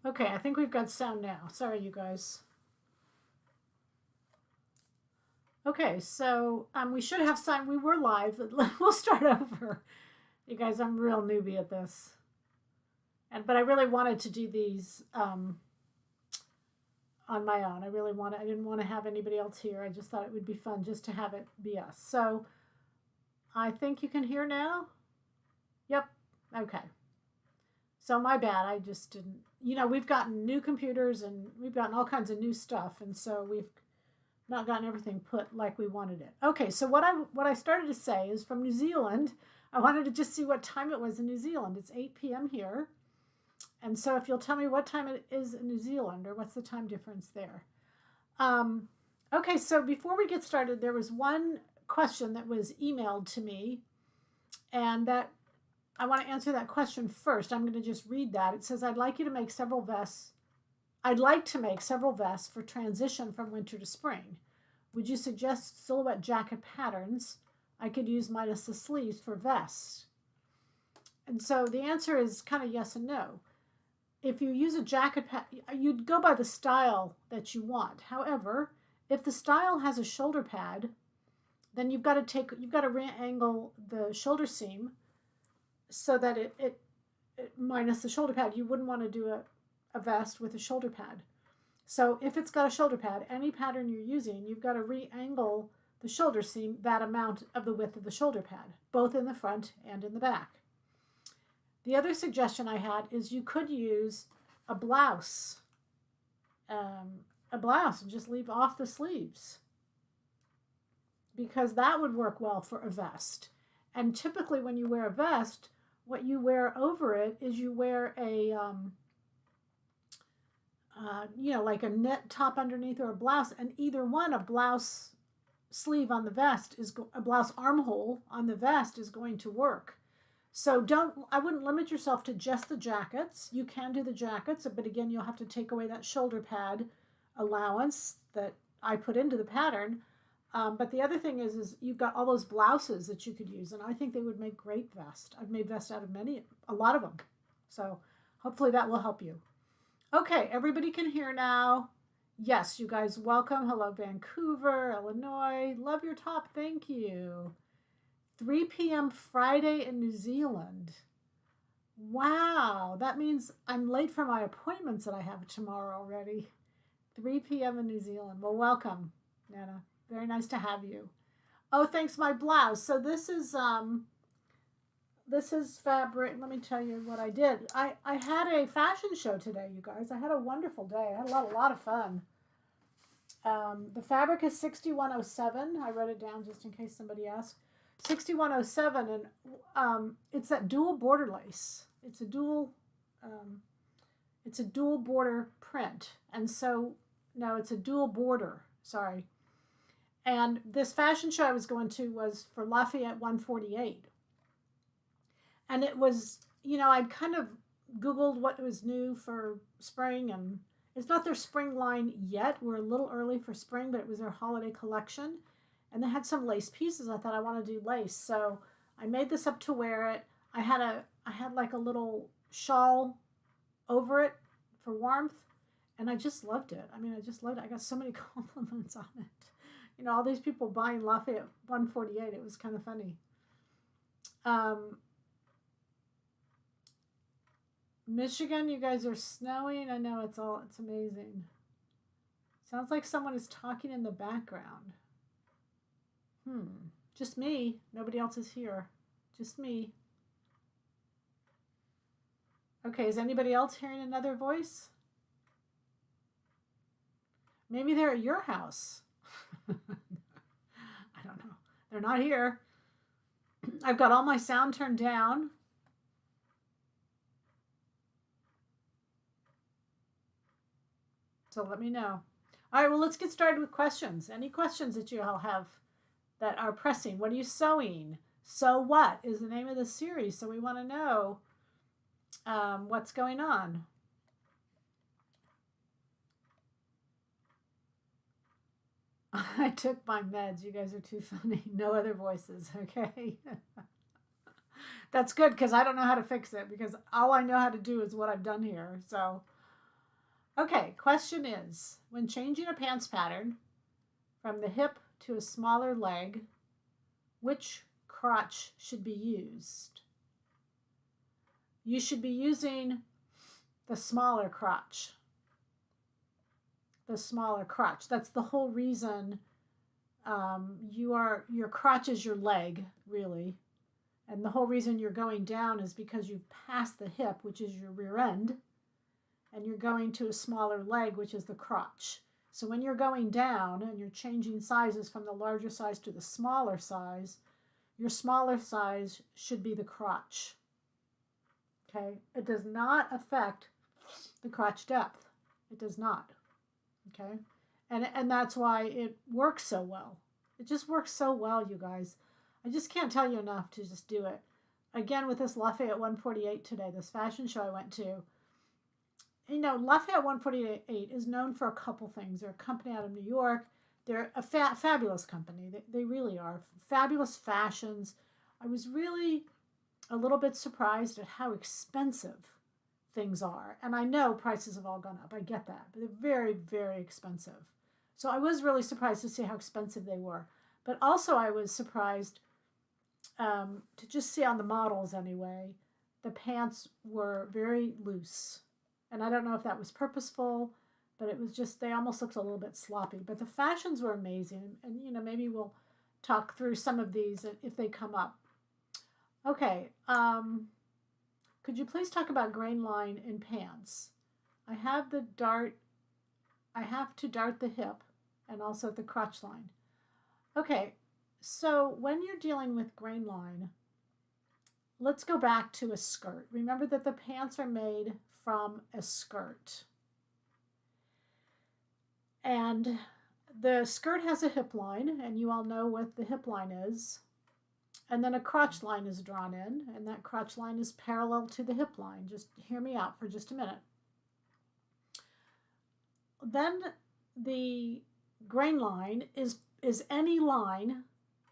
Okay, I think we've got sound now. Sorry, you guys. Okay, so we should have sound. We were live, but we'll start over. You guys, I'm real newbie at this. But I really wanted to do these on my own. I didn't want to have anybody else here. I just thought it would be fun just to have it be us. So I think you can hear now. Yep. Okay. So my bad. I just didn't. We've gotten new computers and we've gotten all kinds of new stuff, and so we've not gotten everything put like we wanted it. Okay. So what I started to say is from New Zealand. I wanted to just see what time it was in New Zealand. It's 8 p.m. here. And so if you'll tell me what time it is in New Zealand or what's the time difference there. Okay, so before we get started, there was one question that was emailed to me, and that I want to answer that question first. I'm going to just read that. It says, I'd like to make several vests for transition from winter to spring. Would you suggest silhouette jacket patterns I could use minus the sleeves for vests? And so the answer is kind of yes and no. If you use a jacket pad, you'd go by the style that you want. However, if the style has a shoulder pad, then you've got to re-angle the shoulder seam so that it minus the shoulder pad. You wouldn't want to do a vest with a shoulder pad. So if it's got a shoulder pad, any pattern you're using, you've got to re-angle the shoulder seam that amount of the width of the shoulder pad, both in the front and in the back. The other suggestion I had is you could use a blouse and just leave off the sleeves, because that would work well for a vest. And typically when you wear a vest, what you wear over it is you wear a, like a knit top underneath or a blouse, and either one, a blouse sleeve on the vest a blouse armhole on the vest is going to work. So I wouldn't limit yourself to just the jackets. You can do the jackets, but again, you'll have to take away that shoulder pad allowance that I put into the pattern. But the other thing is you've got all those blouses that you could use, and I think they would make great vests. I've made vests out of a lot of them. So hopefully that will help you. Okay, everybody can hear now. Yes, you guys, welcome. Hello, Vancouver, Illinois. Love your top. Thank you. 3 p.m. Friday in New Zealand. Wow, that means I'm late for my appointments that I have tomorrow already. 3 p.m. in New Zealand. Well, welcome, Nana. Very nice to have you. Oh, thanks, my blouse. So this is fabric. Let me tell you what I did. I had a fashion show today, you guys. I had a wonderful day. I had a lot of fun. The fabric is 6107. I wrote it down just in case somebody asked. 6107, and it's that dual border lace. It's a dual border print, and so no, it's a dual border. Sorry. And this fashion show I was going to was for Lafayette 148, and it was, I'd kind of Googled what was new for spring, and it's not their spring line yet. We're a little early for spring, but it was their holiday collection. And they had some lace pieces. I thought I want to do lace. So I made this up to wear it. I had like a little shawl over it for warmth. And I just loved it. I just loved it. I got so many compliments on it. All these people buying Lafayette 148. It was kind of funny. Michigan, you guys are snowing. I know it's amazing. Sounds like someone is talking in the background. Just me. Nobody else is here. Just me. Okay, is anybody else hearing another voice? Maybe they're at your house. I don't know. They're not here. I've got all my sound turned down. So let me know. All right, well, let's get started with questions. Any questions that you all have that are pressing? What are you sewing? So what is the name of the series? So we want to know what's going on. I took my meds. You guys are too funny. No other voices, okay? That's good, because I don't know how to fix it, because all I know how to do is what I've done here. So Okay, question is, when changing a pants pattern from the hip to a smaller leg, which crotch should be used? You should be using the smaller crotch. The smaller crotch. That's the whole reason your crotch is your leg, really. And the whole reason you're going down is because you've passed the hip, which is your rear end, and you're going to a smaller leg, which is the crotch. So when you're going down and you're changing sizes from the larger size to the smaller size, your smaller size should be the crotch. Okay? It does not affect the crotch depth. It does not. Okay? And that's why it works so well. It just works so well, you guys. I just can't tell you enough to just do it. Again, with this Lafayette 148 today, this fashion show I went to, you know, Lafayette 148 is known for a couple things. They're a company out of New York. They're a fabulous company. They really are. Fabulous fashions. I was really a little bit surprised at how expensive things are. And I know prices have all gone up. I get that. But they're very, very expensive. So I was really surprised to see how expensive they were. But also I was surprised to just see on the models anyway, the pants were very loose. And I don't know if that was purposeful, but it was just, they almost looked a little bit sloppy. But the fashions were amazing. And, you know, maybe we'll talk through some of these if they come up. Okay. Could you please talk about grain line in pants? I have to dart the hip and also the crotch line. Okay. So when you're dealing with grain line, let's go back to a skirt. Remember that the pants are made from a skirt. And the skirt has a hip line, and you all know what the hip line is. And then a crotch line is drawn in, and that crotch line is parallel to the hip line. Just hear me out for just a minute. Then the grain line is any line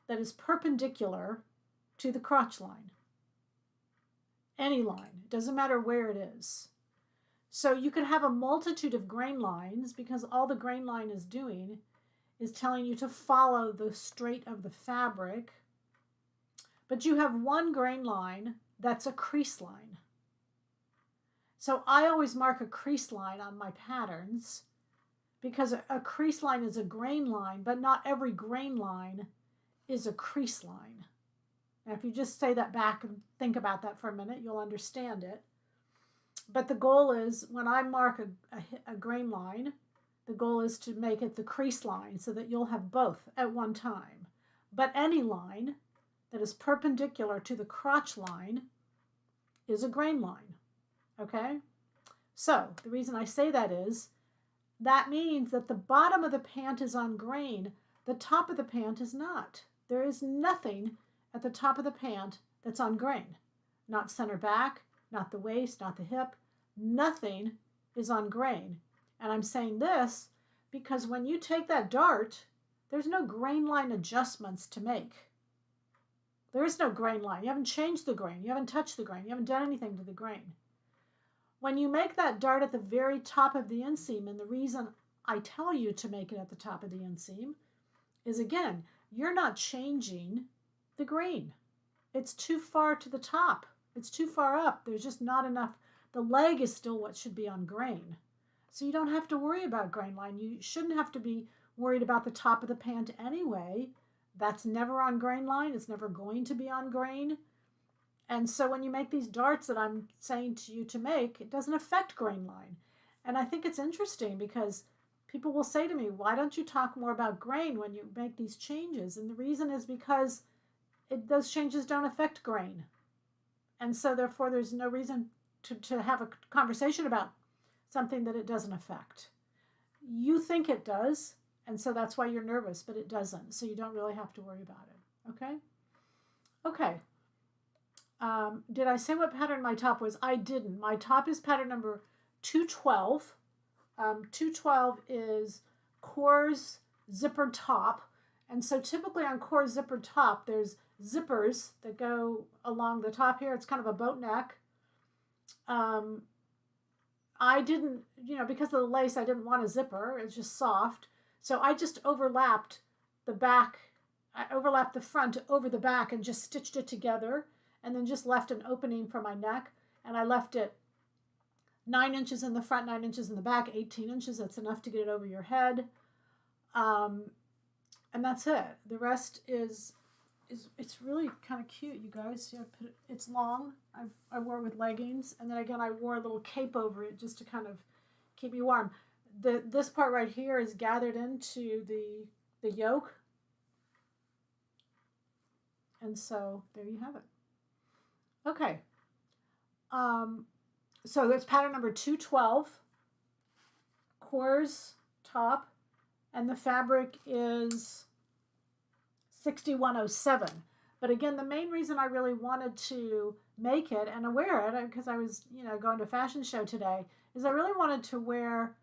that is perpendicular to the crotch line. Any line. It doesn't matter where it is. So you could have a multitude of grain lines because all the grain line is doing is telling you to follow the straight of the fabric. But you have one grain line that's a crease line. So I always mark a crease line on my patterns because a crease line is a grain line, but not every grain line is a crease line. Now, if you just say that back and think about that for a minute, you'll understand it. But the goal is, when I mark a grain line, the goal is to make it the crease line so that you'll have both at one time. But any line that is perpendicular to the crotch line is a grain line. Okay? So the reason I say that is, that means that the bottom of the pant is on grain, the top of the pant is not. There is nothing at the top of the pant that's on grain. Not center back, not the waist, not the hip. Nothing is on grain. And I'm saying this because when you take that dart, there's no grain line adjustments to make. There is no grain line. You haven't changed the grain. You haven't touched the grain. You haven't done anything to the grain. When you make that dart at the very top of the inseam, and the reason I tell you to make it at the top of the inseam is, again, you're not changing the grain. It's too far to the top. It's too far up. There's just not enough. The leg is still what should be on grain. So you don't have to worry about grain line. You shouldn't have to be worried about the top of the pant anyway. That's never on grain line. It's never going to be on grain. And so when you make these darts that I'm saying to you to make, it doesn't affect grain line. And I think it's interesting because people will say to me, why don't you talk more about grain when you make these changes? And the reason is because those changes don't affect grain. And so therefore there's no reason to have a conversation about something that it doesn't affect. You think it does, and so that's why you're nervous, but it doesn't. So you don't really have to worry about it. Okay? Okay. Did I say what pattern my top was? I didn't. My top is pattern number 212. 212 is Core's zipper top. And so typically on Core's zipper top, there's zippers that go along the top here. It's kind of a boat neck. I didn't, because of the lace, I didn't want a zipper. It's just soft. So I just overlapped the back. I overlapped the front over the back and just stitched it together, and then just left an opening for my neck. And I left it 9 inches in the front, 9 inches in the back, 18 inches. That's enough to get it over your head. And that's it. The rest is it's really kind of cute, you guys. See, it's long. I wore it with leggings, and then again I wore a little cape over it just to kind of keep me warm. This part right here is gathered into the yoke, and so there you have it. Okay. So there's pattern number 212, Kors top, and the fabric is 6107. But again, the main reason I really wanted to make it and wear it, because I was, going to a fashion show today, is I really wanted to wear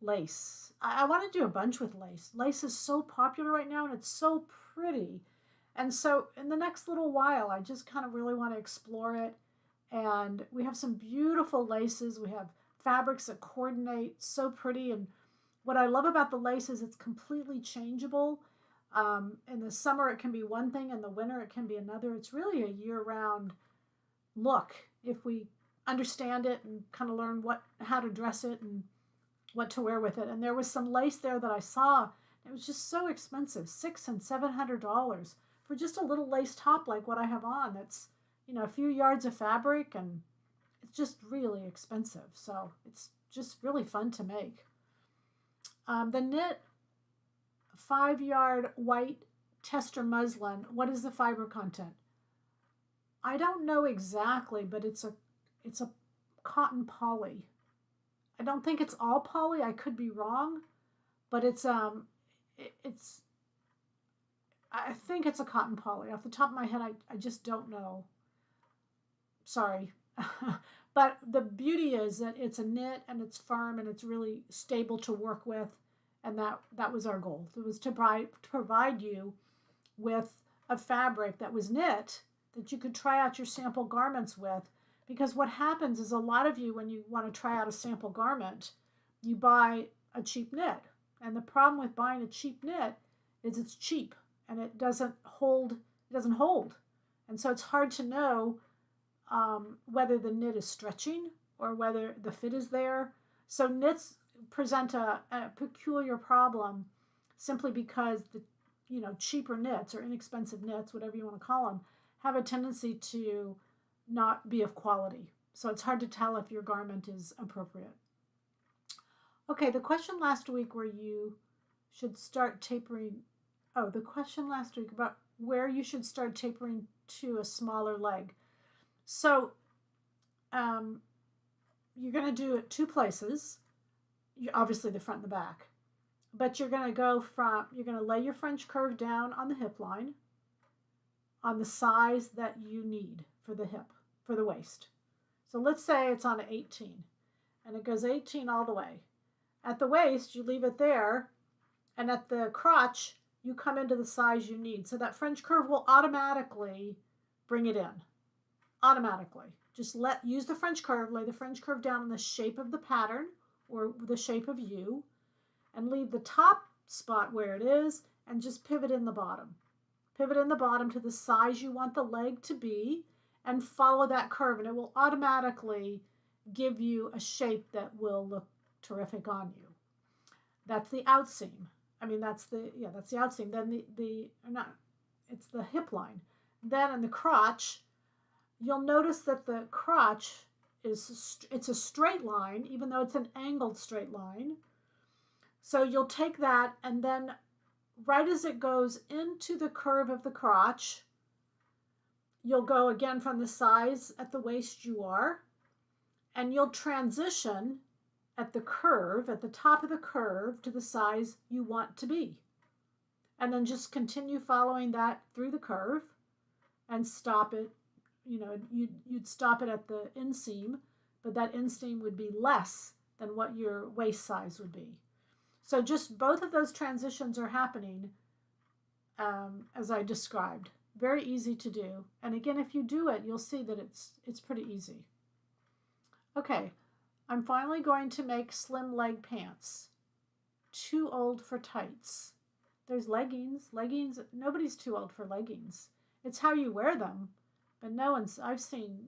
lace. I want to do a bunch with lace. Lace is so popular right now, and it's so pretty. And so in the next little while, I just kind of really want to explore it. And we have some beautiful laces. We have fabrics that coordinate so pretty. And what I love about the lace is it's completely changeable. In the summer, it can be one thing. In the winter, it can be another. It's really a year-round look if we understand it and kind of learn how to dress it and what to wear with it. And there was some lace there that I saw. It was just so expensive, $600 and $700 for just a little lace top like what I have on. That's, a few yards of fabric, and it's just really expensive. So it's just really fun to make. The knit 5-yard white tester muslin. What is the fiber content? I don't know exactly, but it's a cotton poly. I don't think it's all poly. I could be wrong, but I think it's a cotton poly. Off the top of my head, I just don't know. Sorry. But the beauty is that it's a knit and it's firm and it's really stable to work with. And that was our goal. It was to provide you with a fabric that was knit that you could try out your sample garments with. Because what happens is a lot of you, when you want to try out a sample garment, you buy a cheap knit. And the problem with buying a cheap knit is it's cheap and it doesn't hold. And so it's hard to know whether the knit is stretching or whether the fit is there. So knits present a peculiar problem simply because the cheaper knits or inexpensive knits, whatever you want to call them, have a tendency to not be of quality. So it's hard to tell if your garment is appropriate. Okay, the question last week where you should start tapering. Oh, the question last week about where you should start tapering to a smaller leg. So you're going to do it 2 places. Obviously the front and the back. But you're going to lay your French curve down on the hip line on the size that you need for the hip, for the waist. So let's say it's on an 18 and it goes 18 all the way. At the waist, you leave it there, and at the crotch, you come into the size you need. So that French curve will automatically bring it in. Automatically. Just use the French curve, lay the French curve down in the shape of the pattern or the shape of you, and leave the top spot where it is and just pivot in the bottom. Pivot in the bottom to the size you want the leg to be and follow that curve, and it will automatically give you a shape that will look terrific on you. That's the outseam. That's the outseam. Then it's the hip line. Then in the crotch, you'll notice that the crotch it's a straight line, even though it's an angled straight line. So you'll take that, and then right as it goes into the curve of the crotch, you'll go again from the size at the waist you are, and you'll transition at the curve, at the top of the curve, to the size you want to be. And then just continue following that through the curve and stop it. You'd stop it at the inseam, but that inseam would be less than what your waist size would be. So just both of those transitions are happening as I described. Very easy to do. And again, if you do it, you'll see that it's pretty easy. Okay. I'm finally going to make slim leg pants. Too old for tights. There's leggings. Leggings, nobody's too old for leggings. It's how you wear them. But no one's, I've seen,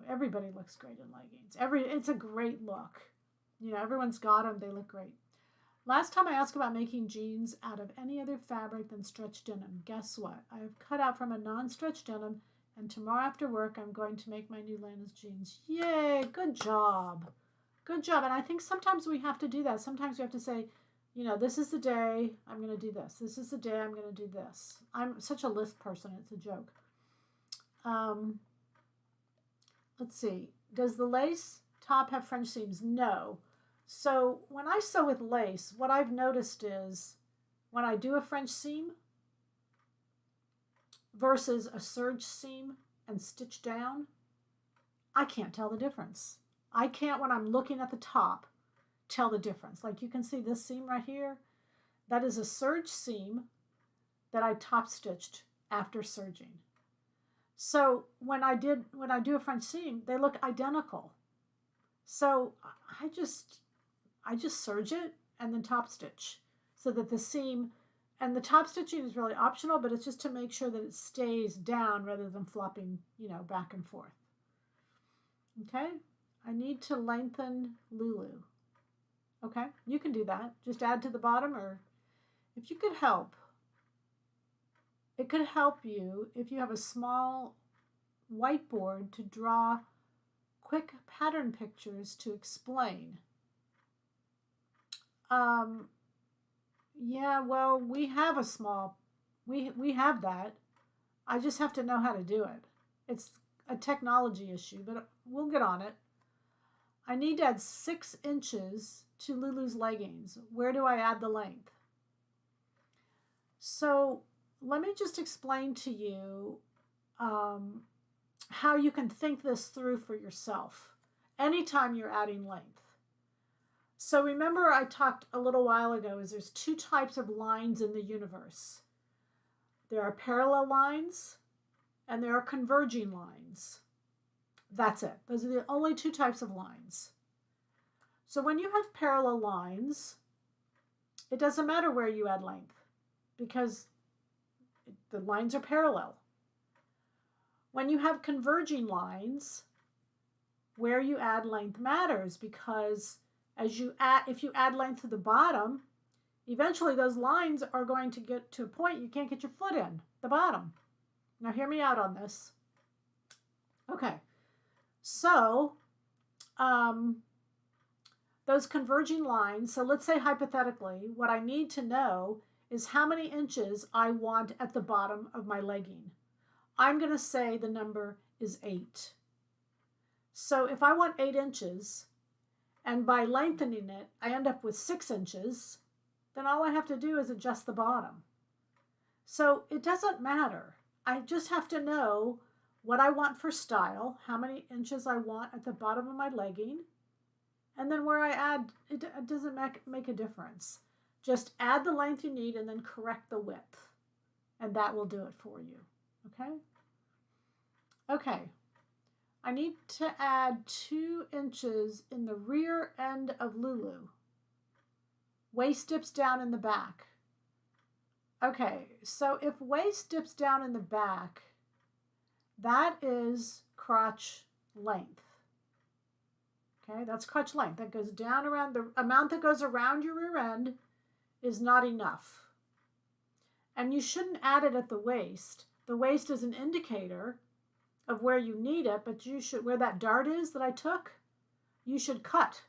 everybody looks great in leggings. It's a great look. Everyone's got them. They look great. Last time I asked about making jeans out of any other fabric than stretch denim. Guess what? I have cut out from a non-stretch denim, and tomorrow after work I'm going to make my new Lana's jeans. Yay! Good job. Good job. And I think sometimes we have to do that. Sometimes we have to say, this is the day I'm going to do this. This is the day I'm going to do this. I'm such a list person. It's a joke. Let's see. Does the lace top have French seams? No. So when I sew with lace, what I've noticed is when I do a French seam versus a serge seam and stitch down, I can't tell the difference. I can't, when I'm looking at the top, tell the difference. Like you can see this seam right here. That is a serge seam that I top stitched after serging. So when I do a French seam, they look identical. So I just serge it and then top stitch so that the seam, and the top stitching is really optional, but it's just to make sure that it stays down rather than flopping, back and forth. Okay, I need to lengthen Lulu. Okay, you can do that. Just add to the bottom, or if you could help, it could help you if you have a small whiteboard to draw quick pattern pictures to explain. Yeah, well, we have a small, we have that. I just have to know how to do it. It's a technology issue, but we'll get on it. I need to add 6 inches to Lulu's leggings. Where do I add the length? So let me just explain to you how you can think this through for yourself anytime you're adding length. So remember I talked a little while ago is there's 2 types of lines in the universe. There are parallel lines and there are converging lines. That's it. Those are the only 2 types of lines. So when you have parallel lines, it doesn't matter where you add length because the lines are parallel. When you have converging lines, where you add length matters because if you add length to the bottom, eventually those lines are going to get to a point you can't get your foot in the bottom. Now hear me out on this. Okay, so those converging lines, so let's say hypothetically, what I need to know is how many inches I want at the bottom of my legging. I'm going to say the number is 8. So if I want 8 inches, and by lengthening it, I end up with 6 inches, then all I have to do is adjust the bottom. So it doesn't matter. I just have to know what I want for style, how many inches I want at the bottom of my legging, and then where I add, it doesn't make a difference. Just add the length you need and then correct the width, and that will do it for you, okay? Okay. I need to add 2 inches in the rear end of Lulu. Waist dips down in the back. Okay, so if waist dips down in the back, that is crotch length. Okay, that's crotch length. That goes down around, the amount that goes around your rear end is not enough. And you shouldn't add it at the waist. The waist is an indicator of where you need it, but you should, where that dart is that I took, you should cut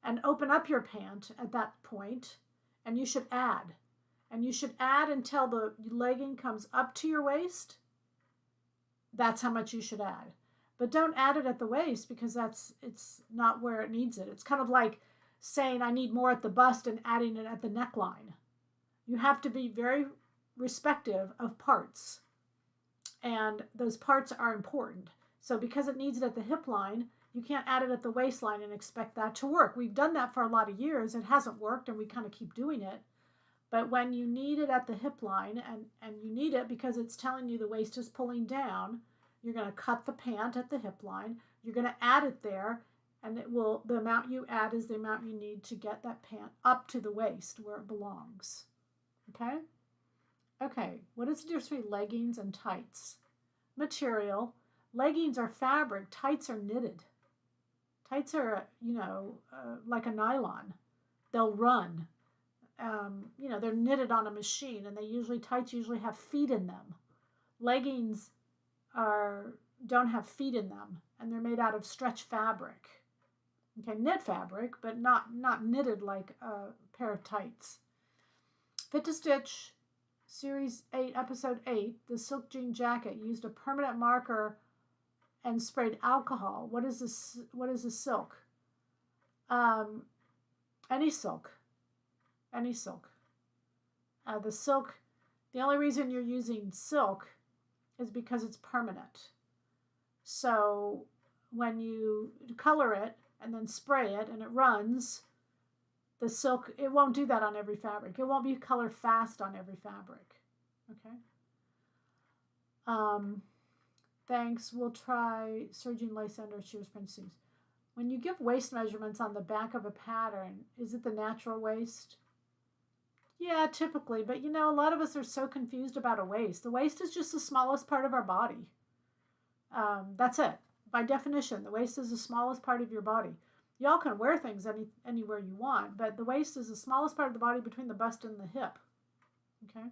and open up your pant at that point, and you should add. And you should add until the legging comes up to your waist. That's how much you should add. But don't add it at the waist because it's not where it needs it. It's kind of like saying I need more at the bust and adding it at the neckline. You have to be very respective of parts. And those parts are important. So because it needs it at the hip line, you can't add it at the waistline and expect that to work. We've done that for a lot of years. It hasn't worked and we kind of keep doing it. But when you need it at the hip line and you need it because it's telling you the waist is pulling down, you're going to cut the pant at the hip line. You're going to add it there. And the amount you add is the amount you need to get that pant up to the waist where it belongs. Okay? Okay, what is the difference between leggings and tights? Material. Leggings are fabric, tights are knitted. Tights are, like a nylon. They'll run. They're knitted on a machine, and tights usually have feet in them. Leggings don't have feet in them, and they're made out of stretch fabric. Okay, knit fabric, but not knitted like a pair of tights. Fit to Stitch, Series 8, Episode 8, the silk jean jacket used a permanent marker and sprayed alcohol. What is this? What is a silk? Any silk. Any silk. The silk, the only reason you're using silk is because it's permanent. So when you color it and then spray it and it runs, the silk, it won't do that on every fabric. It won't be color fast on every fabric. Okay. Thanks. We'll try serging lace under sheer sprint seams. When you give waist measurements on the back of a pattern, is it the natural waist? Yeah, typically. But a lot of us are so confused about a waist. The waist is just the smallest part of our body. That's it. By definition, the waist is the smallest part of your body. Y'all can wear things anywhere you want, but the waist is the smallest part of the body between the bust and the hip. Okay.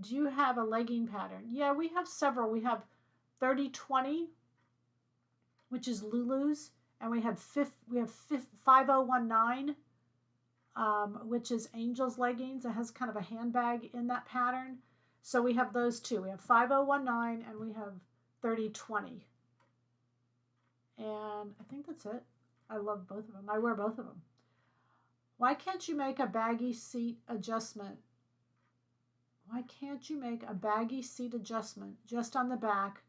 Do you have a legging pattern? Yeah, we have several. We have 3020, which is Lulu's, and we have 5019, which is Angel's leggings. It has kind of a handbag in that pattern. So we have those two. We have 5019 and we have 3020. And I think that's it. I love both of them. I wear both of them. Why can't you make a baggy seat adjustment? Why can't you make a baggy seat adjustment just on the back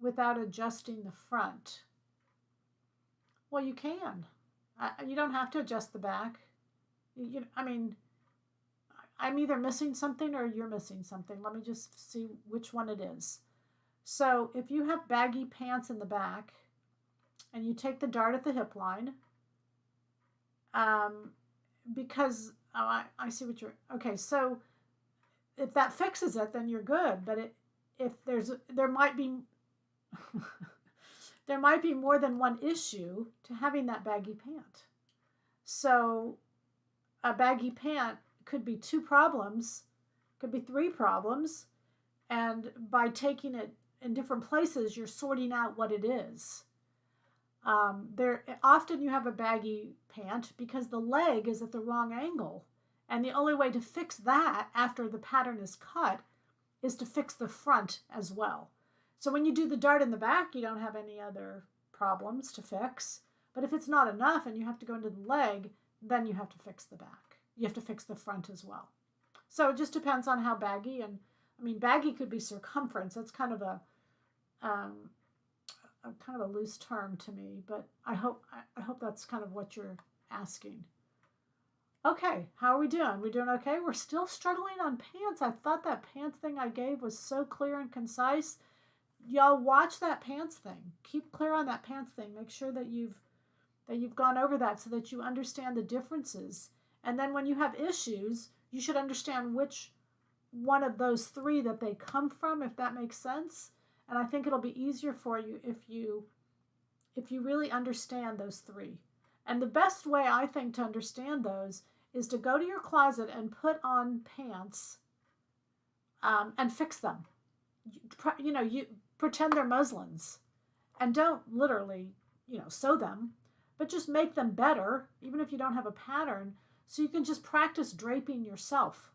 without adjusting the front? Well, you can. You don't have to adjust the back. I'm either missing something or you're missing something. Let me just see which one it is. So if you have baggy pants in the back and you take the dart at the hip line, because I see what you're, okay, so if that fixes it, then you're good. But there might be there might be more than one issue to having that baggy pant. So a baggy pant could be 2 problems, could be 3 problems, and by taking it in different places, you're sorting out what it is. Often you have a baggy pant because the leg is at the wrong angle. And the only way to fix that after the pattern is cut is to fix the front as well. So when you do the dart in the back, you don't have any other problems to fix. But if it's not enough and you have to go into the leg, then you have to fix the back. You have to fix the front as well. So it just depends on how baggy. And baggy could be circumference. That's kind of a loose term to me, but I hope that's kind of what you're asking. Okay, how are we doing? We doing okay? We're still struggling on pants. I thought that pants thing I gave was so clear and concise. Y'all watch that pants thing. Keep clear on that pants thing. Make sure that you've gone over that so that you understand the differences. And then when you have issues, you should understand which one of those 3 that they come from, if that makes sense. And I think it'll be easier for you if you really understand those 3. And the best way, I think, to understand those is to go to your closet and put on pants and fix them. You pretend they're muslins. And don't literally, sew them, but just make them better, even if you don't have a pattern, so you can just practice draping yourself.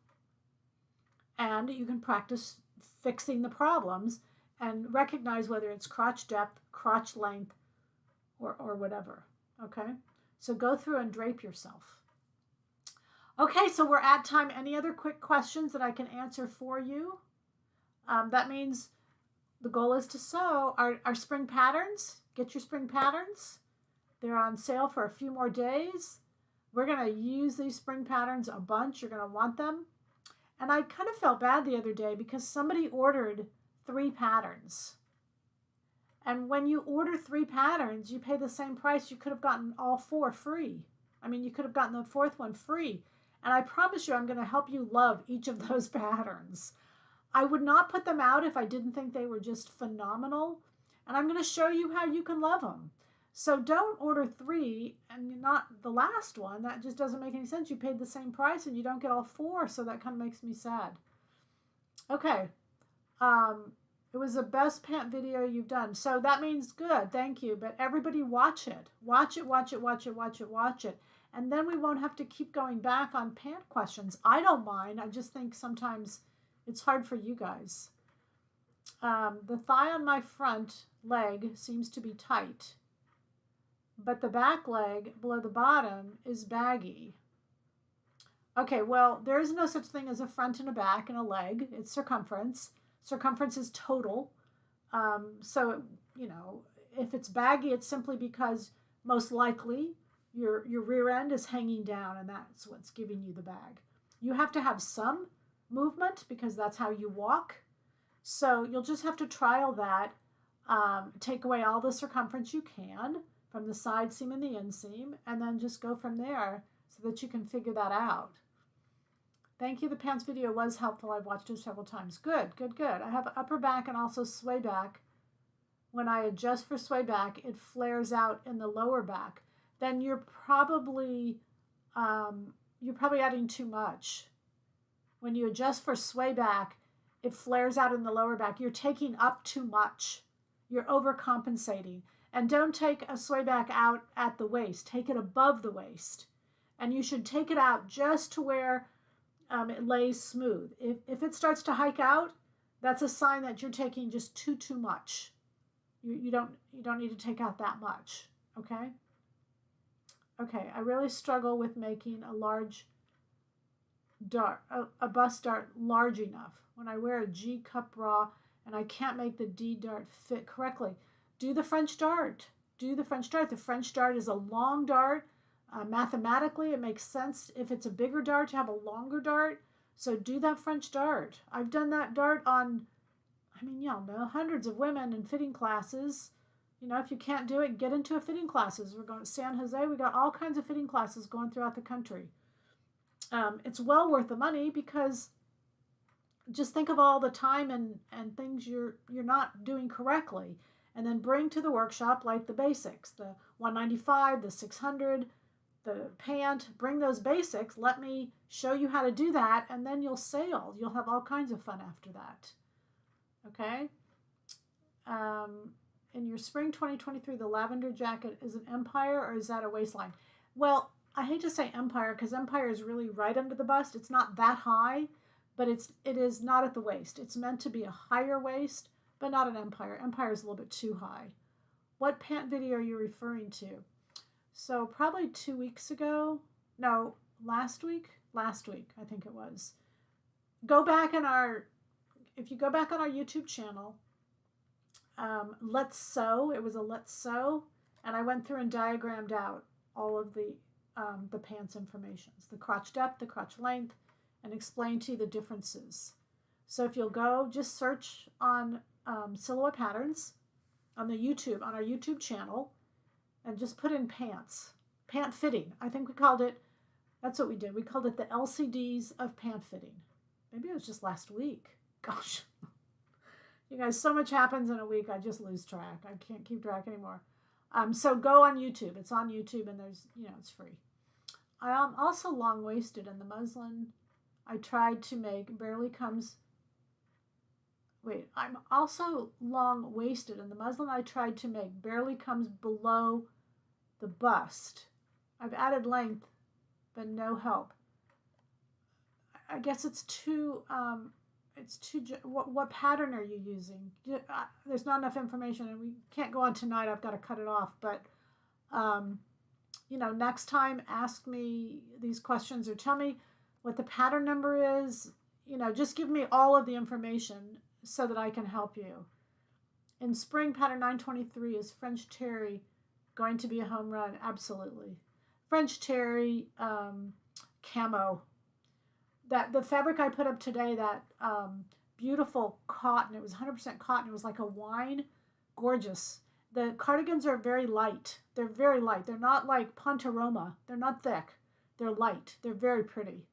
And you can practice fixing the problems and recognize whether it's crotch depth, crotch length, or whatever. Okay? So go through and drape yourself. Okay, so we're at time. Any other quick questions that I can answer for you? That means the goal is to sew our spring patterns. Get your spring patterns. They're on sale for a few more days. We're going to use these spring patterns a bunch. You're going to want them. And I kind of felt bad the other day because somebody ordered 3 patterns. And when you order 3 patterns, you pay the same price. You could have gotten all 4 free. I mean, you could have gotten the 4th one free. And I promise you, I'm going to help you love each of those patterns. I would not put them out if I didn't think they were just phenomenal. And I'm going to show you how you can love them. So don't order 3 and not the last one. That just doesn't make any sense. You paid the same price and you don't get all 4. So that kind of makes me sad. Okay. It was the best pant video you've done. So that means good. Thank you. But everybody watch it. Watch it, watch it, watch it, watch it, watch it. And then we won't have to keep going back on pant questions. I don't mind. I just think sometimes it's hard for you guys. The thigh on my front leg seems to be tight, but the back leg below the bottom is baggy. Okay, well, there is no such thing as a front and a back and a leg. It's circumference. Circumference is total. So, you know, if it's baggy, it's simply because most likely your rear end is hanging down and that's what's giving you the bag. You have to have some movement because that's how you walk. So you'll just have to trial that. Take away all the circumference you can from the side seam and the inseam, and then just go from there so that you can figure that out. Thank you. The pants video was helpful. I've watched it several times. Good, good, good. I have upper back and also sway back. When I adjust for sway back, it flares out in the lower back. Then you're probably adding too much. When you adjust for sway back, it flares out in the lower back. You're taking up too much. You're overcompensating. And don't take a sway back out at the waist. Take it above the waist. And you should take it out just to where it lays smooth. If it starts to hike out, that's a sign that you're taking just too much. You don't need to take out that much. Okay? Okay, I really struggle with making a large dart, a bust dart large enough. When I wear a G cup bra and I can't make the D dart fit correctly, do the French dart. Do the French dart. The French dart is a long dart. Mathematically, it makes sense if it's a bigger dart to have a longer dart. So do that French dart. I've done that dart on, I mean, y'all know, hundreds of women in fitting classes. You know, if you can't do it, get into a fitting classes. We're going to San Jose. We got all kinds of fitting classes going throughout the country. It's well worth the money because just think of all the time and things you're not doing correctly, and then bring to the workshop like the basics, the 195, the 600, the pant. Bring those basics. Let me show you how to do that, and then you'll sail. You'll have all kinds of fun after that. Okay? In your spring 2023, the lavender jacket is an empire, or is that a waistline? Well, I hate to say empire because empire is really right under the bust. It's not that high, but it is not at the waist. It's meant to be a higher waist, but not an empire. Empire is a little bit too high. What pant video are you referring to? So probably 2 weeks ago. No, last week. Last week, I think it was. Go back in if you go back on our YouTube channel, Let's Sew. It was a Let's Sew, and I went through and diagrammed out all of the pants informations, the crotch depth, the crotch length, and explained to you the differences. So if you'll go, just search on silhouette patterns on our YouTube channel, and just put in pants, pant fitting. I think we called it. That's what we did. We called it the LCDs of pant fitting. Maybe it was just last week. Gosh, you guys, so much happens in a week. I just lose track. I can't keep track anymore. So go on YouTube. It's on YouTube, and there's, it's free. I am also long-waisted in the muslin. I tried to make barely comes. Wait, I'm also long-waisted in the muslin. I tried to make barely comes below the bust. I've added length, but no help. I guess it's too. What pattern are you using? There's not enough information, and we can't go on tonight. I've got to cut it off. But, next time, ask me these questions or tell me what the pattern number is. Just give me all of the information so that I can help you. In spring, pattern 923, is French Terry going to be a home run? Absolutely. French Terry, camo. That the fabric I put up today, that beautiful cotton, it was 100% cotton. It was like a wine gorgeous. The cardigans are very light. They're very light. They're not like Pontoroma. They're not thick. They're light. They're very pretty.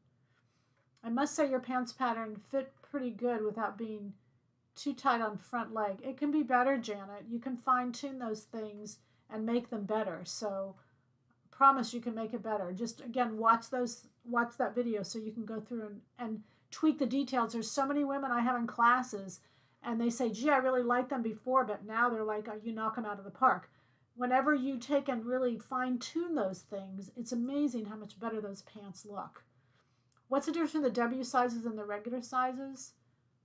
I must say your pants pattern fit pretty good without being too tight on front leg. It can be better, Janet. You can fine tune those things and make them better. So promise you can make it better. Just again, watch that video so you can go through and tweak the details. There's so many women I have in classes and they say, gee, I really liked them before, but now they're like, oh, you knock them out of the park. Whenever you take and really fine tune those things, it's amazing how much better those pants look. What's the difference between the W sizes and the regular sizes?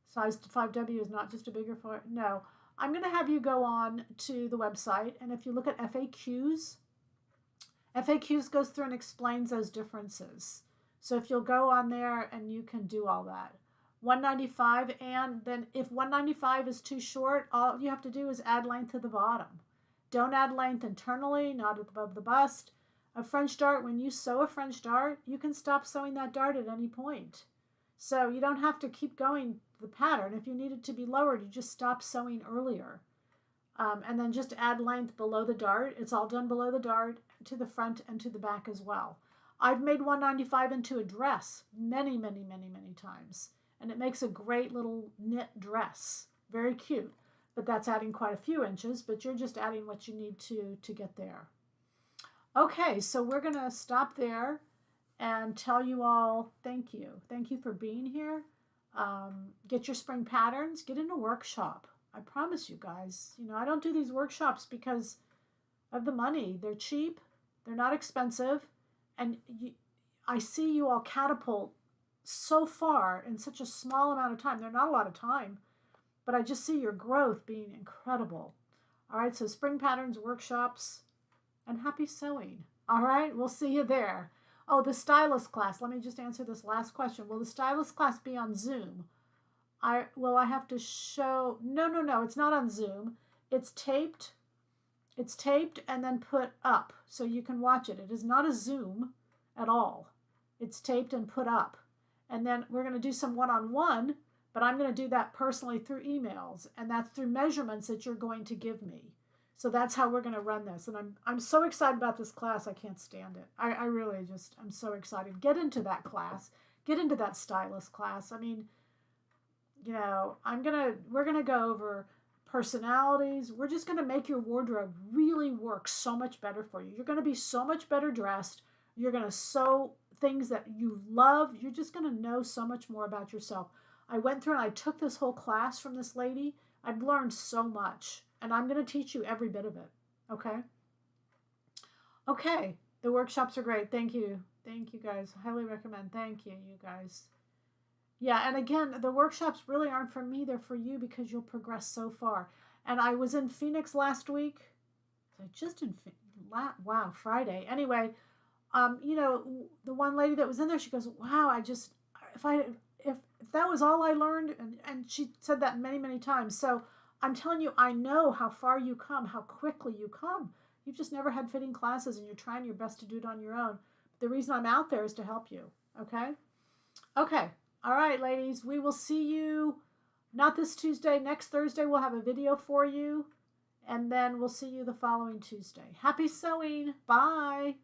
Size 5W is not just a bigger foot. No. I'm going to have you go on to the website, and if you look at FAQs, FAQs goes through and explains those differences. So if you'll go on there and you can do all that. 195, and then if 195 is too short, all you have to do is add length to the bottom. Don't add length internally, not above the bust. A French dart, when you sew a French dart, you can stop sewing that dart at any point. So you don't have to keep going the pattern. If you need it to be lowered, you just stop sewing earlier. And then just add length below the dart. It's all done below the dart, to the front and to the back as well. I've made 195 into a dress many, many, many, many times. And it makes a great little knit dress. Very cute. But that's adding quite a few inches, but you're just adding what you need to get there. Okay, so we're going to stop there and tell you all thank you. Thank you for being here. Get your spring patterns. Get in a workshop. I promise you guys. You know, I don't do these workshops because of the money. They're cheap. They're not expensive. And I see you all catapult so far in such a small amount of time. They're not a lot of time, but I just see your growth being incredible. All right, so spring patterns, workshops, and happy sewing. All right, we'll see you there. Oh, the stylist class. Let me just answer this last question. Will the stylist class be on Zoom? I have to show. No, it's not on Zoom. It's taped. It's taped and then put up so you can watch it. It is not a Zoom at all. It's taped and put up. And then we're going to do some one-on-one, but I'm going to do that personally through emails, and that's through measurements that you're going to give me. So that's how we're going to run this. And I'm so excited about this class. I can't stand it. I really just, I'm so excited. Get into that class. Get into that stylist class. I mean, you know, we're going to go over personalities. We're just going to make your wardrobe really work so much better for you. You're going to be so much better dressed. You're going to sew things that you love. You're just going to know so much more about yourself. I went through and I took this whole class from this lady. I've learned so much. And I'm going to teach you every bit of it. Okay? Okay. The workshops are great. Thank you. Thank you, guys. Highly recommend. Thank you, you guys. Yeah, and again, the workshops really aren't for me. They're for you because you'll progress so far. And I was in Phoenix last week. Wow, Friday. Anyway, you know, the one lady that was in there, she goes, wow, if that was all I learned, and she said that many, many times. So I'm telling you, I know how far you come, how quickly you come. You've just never had fitting classes, and you're trying your best to do it on your own. The reason I'm out there is to help you, okay? Okay. All right, ladies. We will see you not this Tuesday. Next Thursday, we'll have a video for you, and then we'll see you the following Tuesday. Happy sewing. Bye.